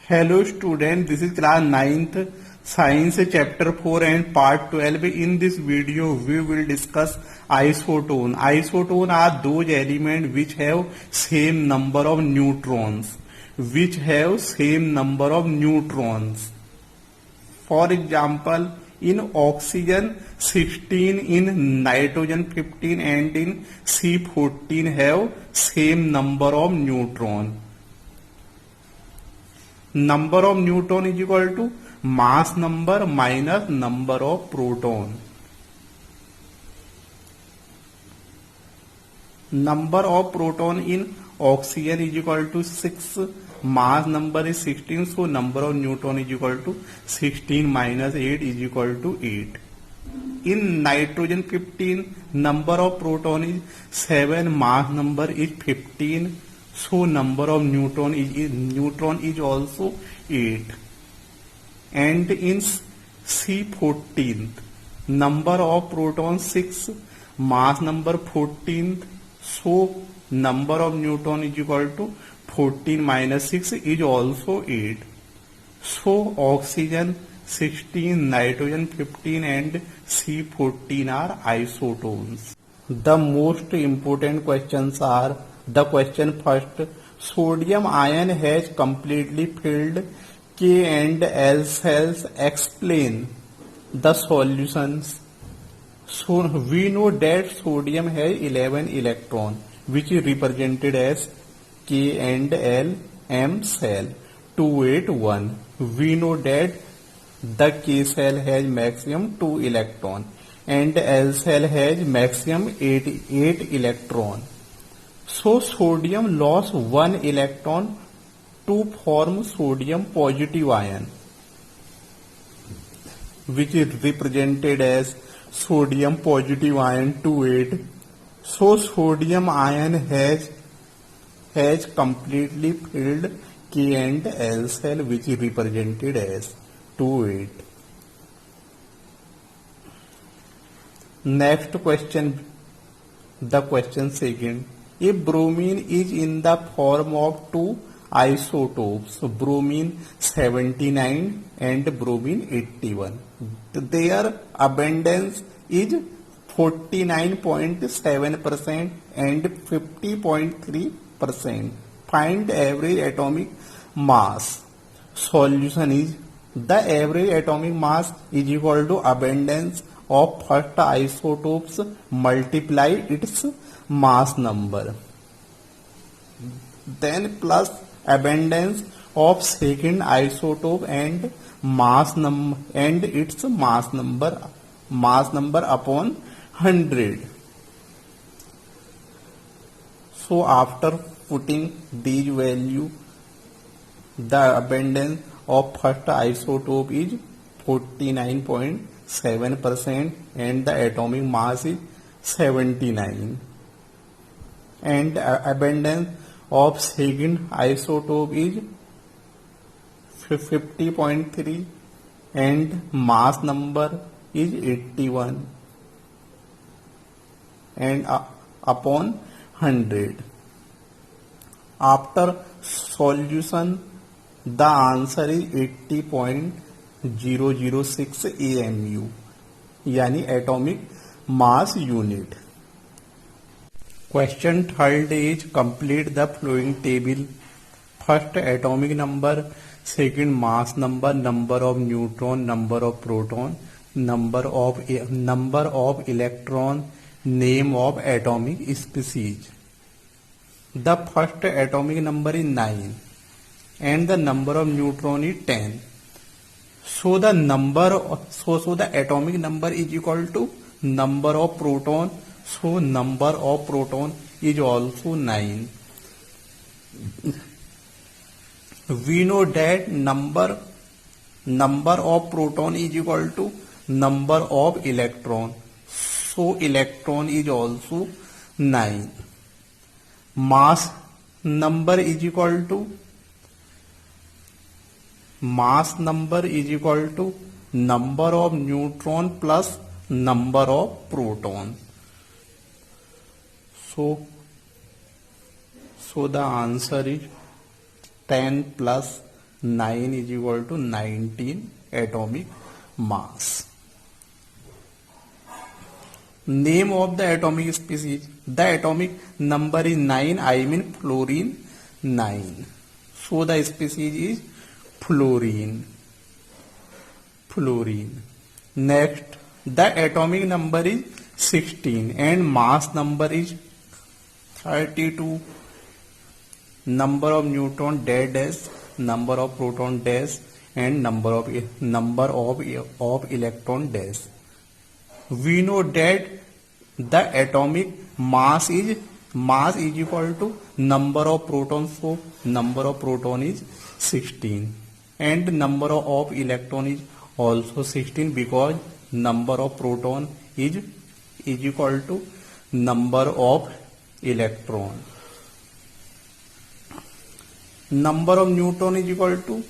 Hello student, this is class 9th science chapter 4 and part 12. In this video we will discuss isotone. Isotone are those elements which have same number of neutrons. For example, in oxygen 16, in nitrogen 15 and in C14 have same number of neutron. Number of neutron is equal to mass number minus number of proton. Number of proton in oxygen is equal to 6, mass number is 16, so number of neutron is equal to 16 minus 8 is equal to 8. In nitrogen 15, number of proton is 7, mass number is 15, so number of neutron is also 8. And in C14, number of proton 6, mass number 14, so number of neutron is equal to 14 minus 6 is also 8. So oxygen 16, nitrogen 15 and C14 are isotones. The most important questions are: the question first, sodium ion has completely filled K and L cells. Explain the solutions. So we know that sodium has 11 electrons, which is represented as K and L M cell 281. We know that the K cell has maximum 2 electron and L cell has maximum 8 electron. So sodium lost 1 electron to form sodium positive ion, which is represented as sodium positive ion 28. So sodium ion has completely filled K and L cell, which is represented as 28. Next question, the question second. If bromine is in the form of two isotopes, bromine 79 and bromine 81, their abundance is 49.7% and 50.3%. Find average atomic mass. Solution is: the average atomic mass is equal to abundance of first isotopes multiply its mass number, then plus abundance of second isotope and its mass number upon 100. So after putting these value, the abundance of first isotope is 49.7% and the atomic mass is 79, and abundance of second isotope is 50.3 and mass number is 81 and upon 100. After solution, the answer is 80.006 AMU, यानी atomic mass unit. Question third is: complete the following table. First, atomic number, second mass number, number of neutron, number of proton, number of electron, name of atomic species. The first atomic number is 9 and the number of neutron is 10. So the atomic number is equal to number of proton. So number of proton is also 9. We know that number of proton is equal to number of electron. So electron is also 9. Mass number is equal to number of neutron plus number of proton. So the answer is 10 plus 9 is equal to 19 atomic mass. Name of the atomic species. The atomic number is 9. I mean fluorine 9. So the species is fluorine. Fluorine. Next, the atomic number is 16 and mass number is 32. Number of neutron dash, number of proton dash, and number of electron dash. We know that the atomic mass is equal to number of protons, so number of proton is 16 and number of electron is also 16 because number of proton is equal to number of electron. Number of neutron is equal to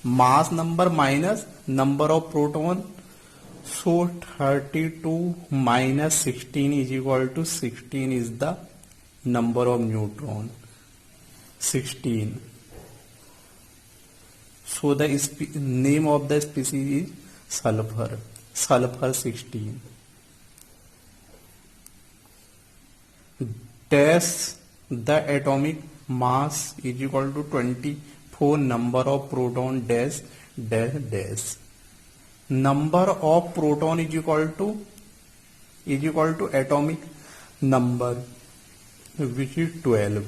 mass number minus number of proton. So 32 minus 16 is equal to 16 is the number of neutron. 16. So the name of the species is sulfur. Sulfur 16. Dash the atomic mass is equal to 24 number of proton dash dash dash. Number of proton is equal to atomic number, which is 12.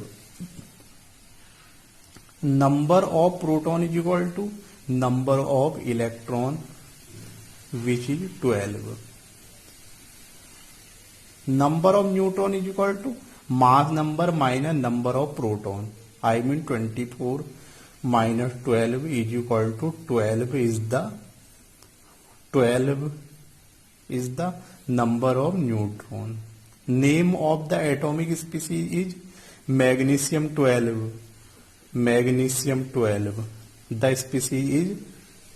Number of proton is equal to number of electron, which is 12. Number of neutron is equal to mass number minus number of proton. I mean 24 minus 12 is equal to 12 is the number of neutron. Name of the atomic species is magnesium 12. Magnesium 12. The species is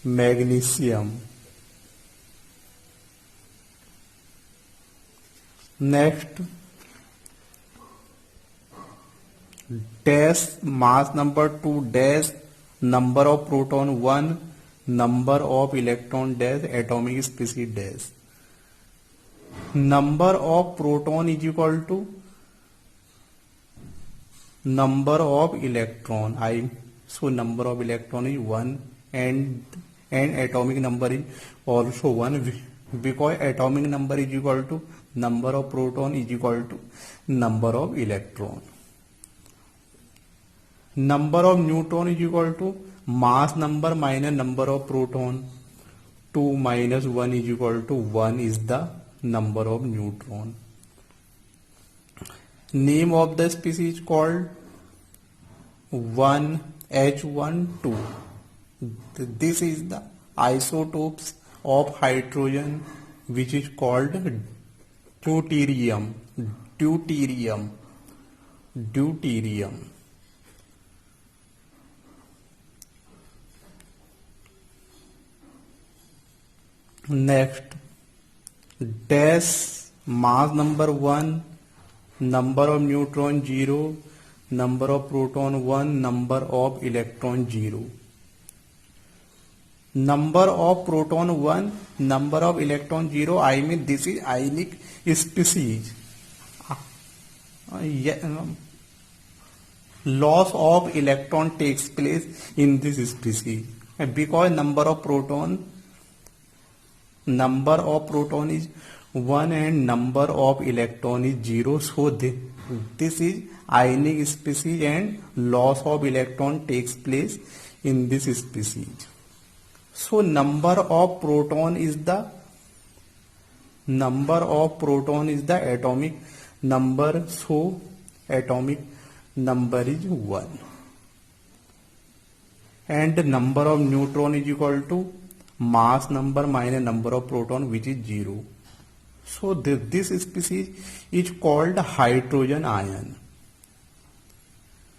magnesium. Next, dash mass number 2 dash number of proton 1 number of electron dash atomic species dash. Number of proton is equal to number of electron. So number of electron is 1 and atomic number is also 1 because atomic number is equal to number of proton is equal to number of electron. Number of neutron is equal to mass number minus number of proton. 2 minus 1 is equal to 1 is the number of neutron. Name of the species called 1H12. This is the isotopes of hydrogen, which is called deuterium. Deuterium. Deuterium. Next, dash mass number 1, number of neutron 0, number of proton 1, number of electron 0. Number of proton 1, number of electron 0, I mean this is ionic species. Loss of electron takes place in this species because number of proton is 1 and number of electron is 0. So this is ionic species and loss of electron takes place in this species. So number of proton is the atomic number. So atomic number is 1 and number of neutron is equal to mass number minus number of proton, which is 0. So this species is called hydrogen ion.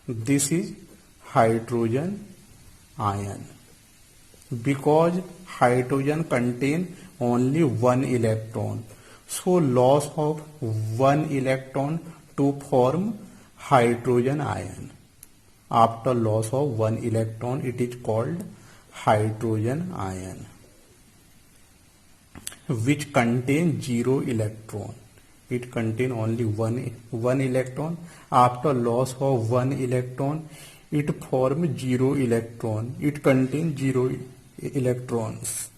This is hydrogen ion because hydrogen contain only 1 electron. So loss of 1 electron to form hydrogen ion. after loss of one electron, it is called hydrogen ion, which contains zero electron. It contains only one electron. After loss of one electron, it forms zero electron. It contains zero electrons.